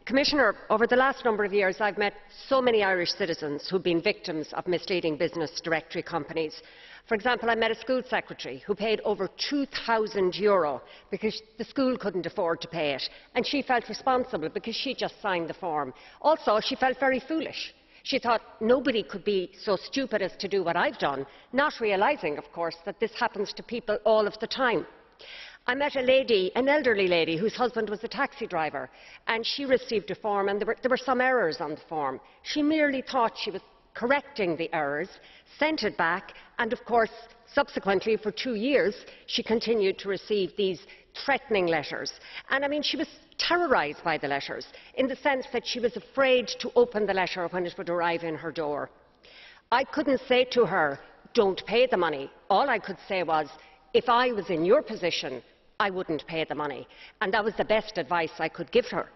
Commissioner, over the last number of years I have met so many Irish citizens who have been victims of misleading business directory companies. For example, I met a school secretary who paid over €2,000 because the school couldn't afford to pay it, and she felt responsible because she just signed the form. Also, she felt very foolish. She thought nobody could be so stupid as to do what I've done, not realising, of course, that this happens to people all of the time. I met an elderly lady whose husband was a taxi driver, and she received a form and there were some errors on the form. She merely thought she was correcting the errors, sent it back, and of course subsequently for 2 years she continued to receive these threatening letters. And I mean, she was terrorised by the letters in the sense that she was afraid to open the letter when it would arrive in her door. I couldn't say to her, "Don't pay the money." All I could say was, if I was in your position, I wouldn't pay the money. And that was the best advice I could give her.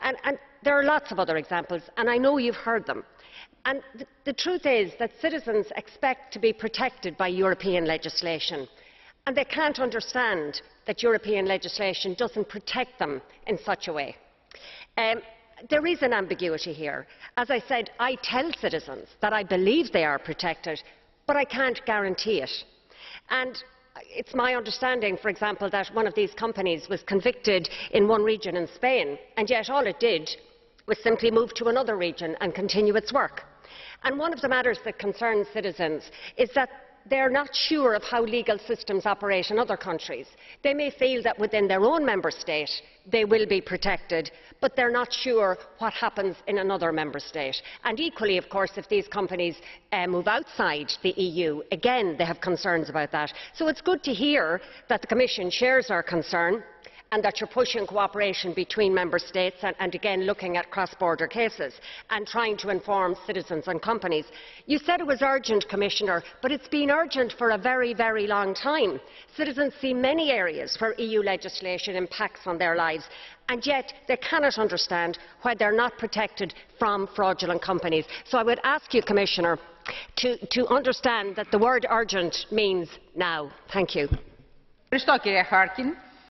And there are lots of other examples, and I know you've heard them. And the truth is that citizens expect to be protected by European legislation, and they can't understand that European legislation doesn't protect them in such a way. There is an ambiguity here. As I said, I tell citizens that I believe they are protected, but I can't guarantee it. And it's my understanding, for example, that one of these companies was convicted in one region in Spain, and yet all it did was simply move to another region and continue its work. And one of the matters that concerns citizens is that they are not sure of how legal systems operate in other countries. They may feel that within their own member state they will be protected, but they are not sure what happens in another member state. And equally, of course, if these companies move outside the EU, again they have concerns about that. So it's good to hear that the Commission shares our concern and that you are pushing cooperation between member states and again looking at cross-border cases and trying to inform citizens and companies. You said it was urgent, Commissioner, but it's been urgent for a very, very long time. Citizens see many areas where EU legislation impacts on their lives, and yet they cannot understand why they are not protected from fraudulent companies. So I would ask you, Commissioner, to understand that the word urgent means now. Thank you. Marian Harkin.